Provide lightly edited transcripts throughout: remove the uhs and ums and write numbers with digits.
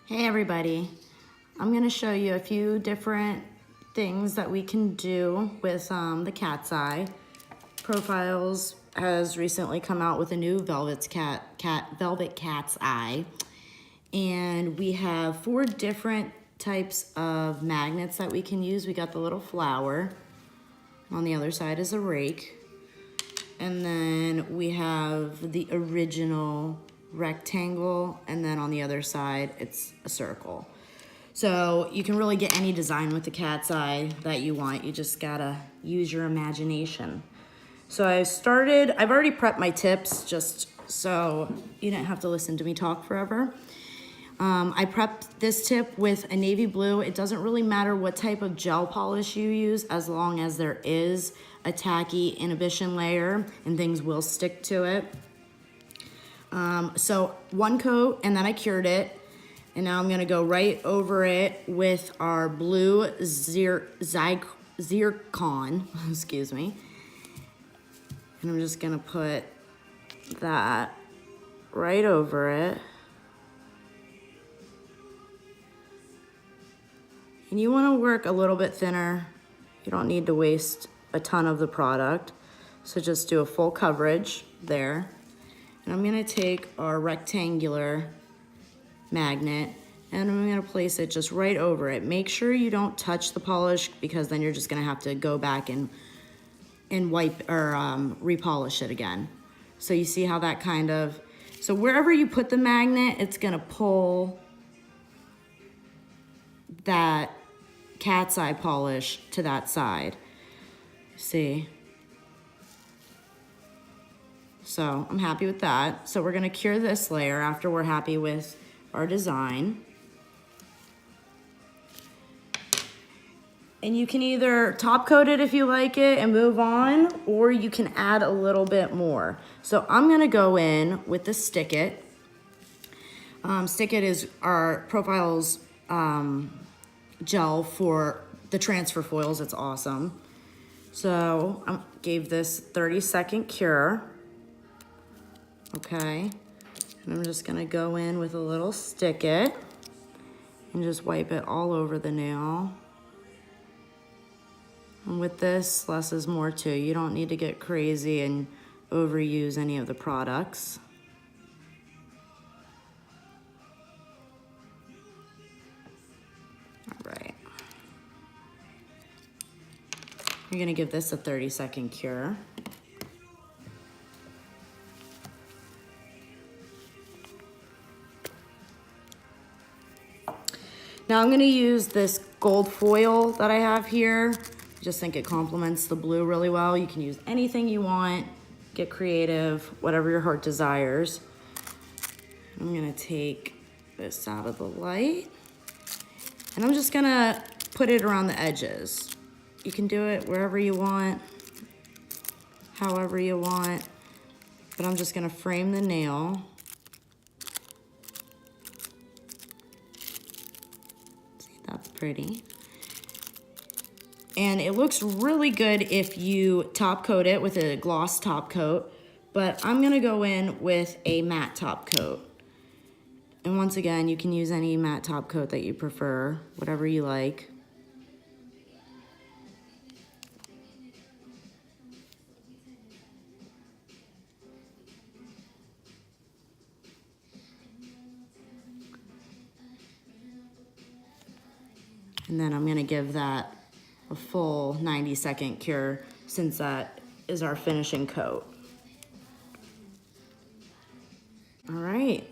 Hey everybody, I'm going to show you a few different things that we can do with the cat's eye. Profiles has recently come out with a new velvet cat's eye, and we have 4 different types of magnets that we can use. We got the little flower, on the other side is a rake, and then we have the original rectangle, and then on the other side it's a circle. So you can really get any design with the cat's eye that you want. You just gotta use your imagination. So I've already prepped my tips just so you don't have to listen to me talk forever. I prepped this tip with a navy blue. It doesn't really matter what type of gel polish you use as long as there is a tacky inhibition layer and things will stick to it. So 1 coat, and then I cured it. And now I'm gonna go right over it with our blue zircon, excuse me. And I'm just gonna put that right over it. And you wanna work a little bit thinner. You don't need to waste a ton of the product. So just do a full coverage there. And I'm gonna take our rectangular magnet and I'm gonna place it just right over it. Make sure you don't touch the polish because then you're just gonna have to go back and wipe or repolish it again. So you see how that so wherever you put the magnet, it's gonna pull that cat's eye polish to that side. See? So I'm happy with that. So we're gonna cure this layer after we're happy with our design. And you can either top coat it if you like it and move on, or you can add a little bit more. So I'm gonna go in with the Stick It. Stick It is our Profiles gel for the transfer foils. It's awesome. So I gave this 30-second cure. Okay, and I'm just gonna go in with a little Stick It and just wipe it all over the nail. And with this, less is more too. You don't need to get crazy and overuse any of the products. All right. You're gonna give this a 30-second cure. Now I'm gonna use this gold foil that I have here. I just think it complements the blue really well. You can use anything you want, get creative, whatever your heart desires. I'm gonna take this out of the light, and I'm just gonna put it around the edges. You can do it wherever you want, however you want, but I'm just gonna frame the nail. That's pretty. And it looks really good if you top coat it with a gloss top coat, but I'm gonna go in with a matte top coat. And once again, you can use any matte top coat that you prefer, whatever you like. And then I'm gonna give that a full 90-second cure since that is our finishing coat. All right,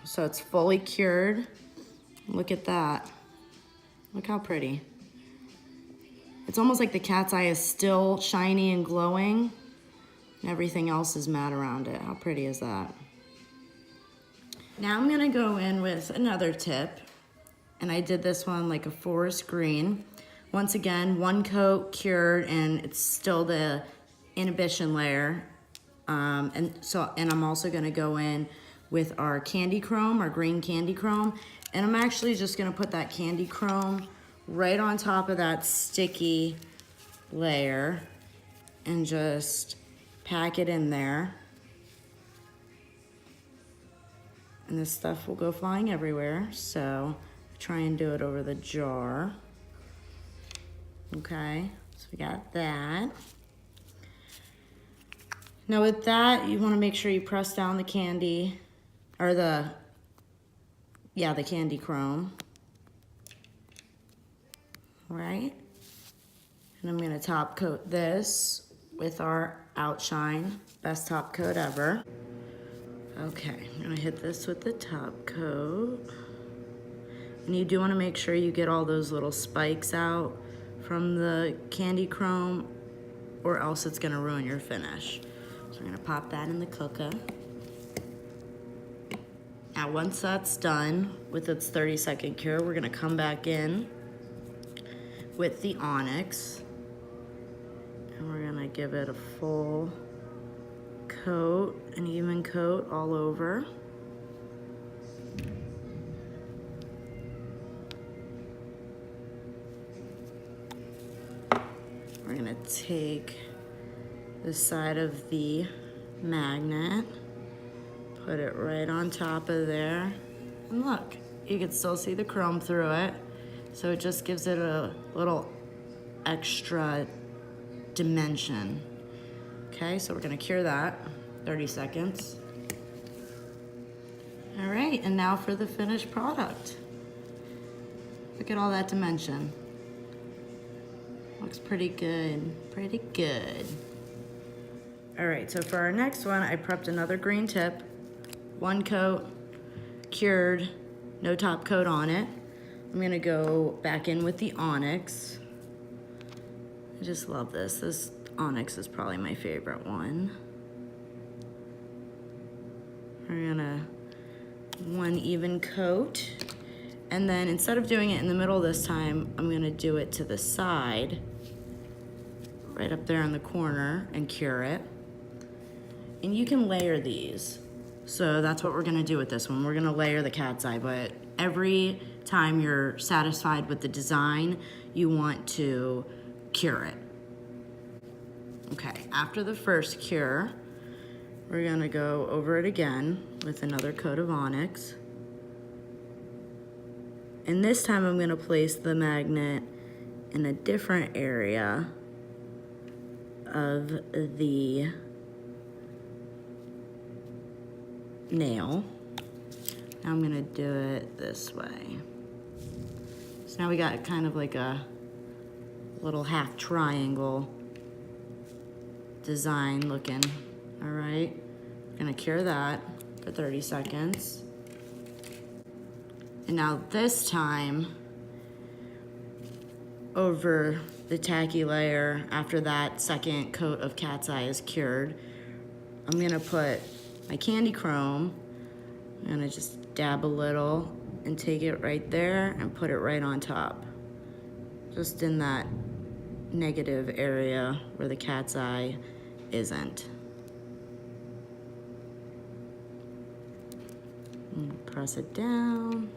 so it's fully cured. Look at that. Look how pretty. It's almost like the cat's eye is still shiny and glowing, and everything else is matte around it. How pretty is that? Now I'm gonna go in with another tip. And I did this one like a forest green. Once again, 1 coat cured, and it's still the inhibition layer. And I'm also gonna go in with our candy chrome, our green candy chrome. And I'm actually just gonna put that candy chrome right on top of that sticky layer and just pack it in there. And this stuff will go flying everywhere, so try and do it over the jar. Okay, so we got that. Now with that, you want to make sure you press down the candy, or the candy chrome. All right, and I'm going to top coat this with our Outshine, best top coat ever. Okay, I'm gonna hit this with the top coat. And you do wanna make sure you get all those little spikes out from the candy chrome, or else it's gonna ruin your finish. So I'm gonna pop that in the cooker. Now once that's done with its 30-second cure, we're gonna come back in with the onyx. And we're gonna give it a full coat, an even coat all over. We're gonna take the side of the magnet, put it right on top of there, and look, you can still see the chrome through it, so it just gives it a little extra dimension. Okay, so we're gonna cure that, 30 seconds. All right, and now for the finished product. Look at all that dimension. Looks pretty good, pretty good. All right, so for our next one, I prepped another green tip, one coat, cured, no top coat on it. I'm gonna go back in with the onyx. I just love this. This onyx is probably my favorite one. We're gonna one even coat, and then instead of doing it in the middle this time, I'm gonna do it to the side, right up there in the corner, and cure it. And you can layer these. So that's what we're gonna do with this one. We're gonna layer the cat's eye, but every time you're satisfied with the design, you want to cure it. Okay, after the first cure, we're gonna go over it again with another coat of onyx. And this time I'm gonna place the magnet in a different area of the nail. Now I'm gonna do it this way. So now we got kind of like a little half triangle design looking. All right, gonna cure that for 30 seconds. And now this time, over the tacky layer, after that second coat of cat's eye is cured, I'm gonna put my candy chrome. I'm gonna just dab a little and take it right there and put it right on top. Just in that negative area where the cat's eye isn't. And press it down.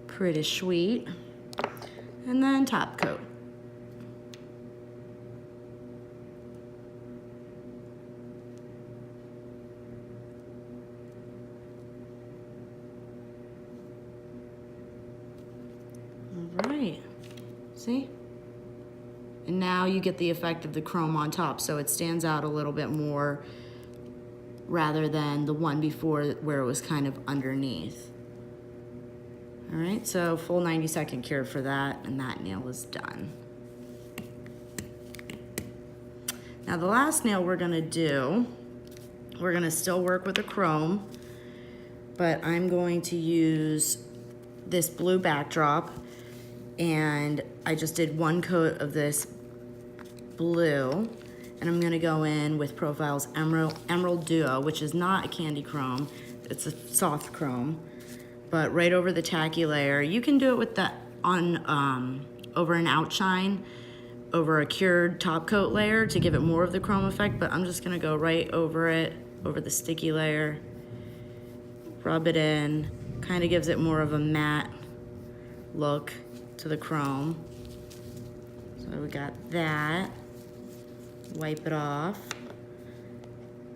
Pretty sweet. And then top coat. All right, see? And now you get the effect of the chrome on top, so it stands out a little bit more rather than the one before where it was kind of underneath. All right, so full 90-second cure for that, and that nail is done. Now the last nail we're gonna do, we're gonna still work with the chrome, but I'm going to use this blue backdrop, and I just did one coat of this blue, and I'm gonna go in with Profile's Emerald Duo, which is not a candy chrome, it's a soft chrome, but right over the tacky layer. You can do it with that on over an outshine, over a cured top coat layer to give it more of the chrome effect, but I'm just gonna go right over it, over the sticky layer, rub it in, kind of gives it more of a matte look to the chrome. So we got that. Wipe it off.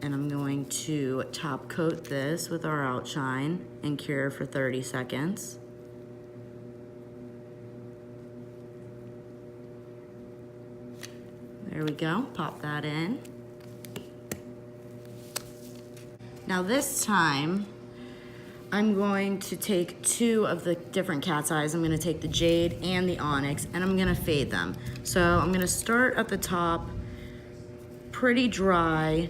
And I'm going to top coat this with our outshine and cure for 30 seconds. There we go, pop that in. Now this time, I'm going to take 2 of the different cat's eyes. I'm gonna take the jade and the onyx, and I'm gonna fade them. So I'm gonna start at the top, pretty dry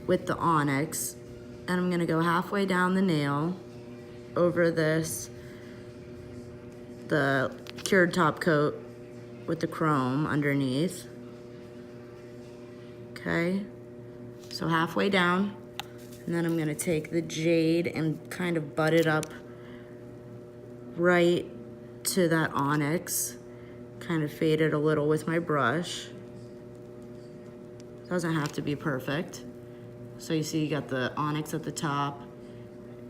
with the onyx, and I'm gonna go halfway down the nail over this, the cured top coat with the chrome underneath. Okay, so halfway down. And then I'm gonna take the jade and kind of butt it up right to that onyx. Kind of fade it a little with my brush. Doesn't have to be perfect. So you see you got the onyx at the top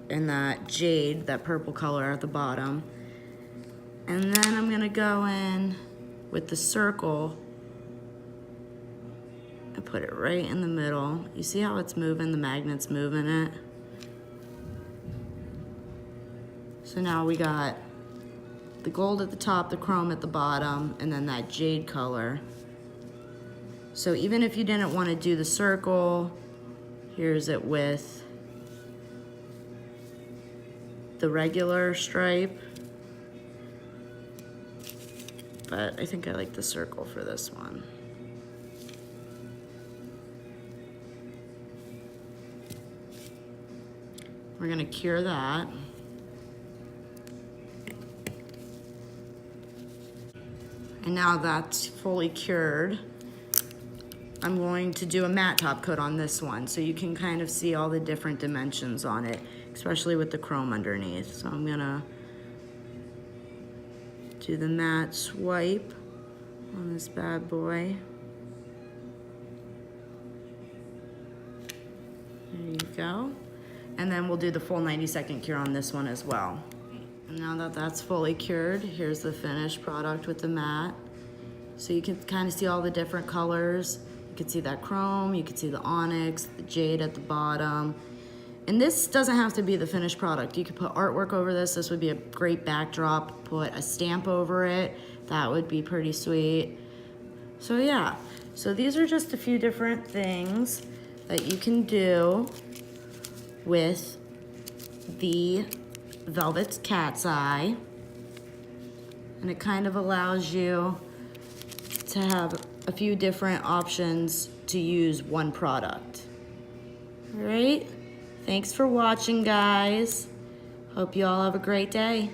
and that jade, that purple color at the bottom. And then I'm gonna go in with the circle and put it right in the middle. You see how it's moving, the magnet's moving it? So now we got the gold at the top, the chrome at the bottom, and then that jade color. So even if you didn't want to do the circle, here's it with the regular stripe. But I think I like the circle for this one. We're gonna cure that. And now that's fully cured, I'm going to do a matte top coat on this one so you can kind of see all the different dimensions on it, especially with the chrome underneath. So I'm gonna do the matte swipe on this bad boy. There you go. And then we'll do the full 90-second cure on this one as well. And now that that's fully cured, here's the finished product with the matte. So you can kind of see all the different colors. You can see that chrome, you can see the onyx, the jade at the bottom. And this doesn't have to be the finished product. You could put artwork over this. This would be a great backdrop. Put a stamp over it. That would be pretty sweet. So yeah, so these are just a few different things that you can do with the Velvet Cat's Eye. And it kind of allows you to have a few different options to use one product. All right, thanks for watching, guys. Hope you all have a great day.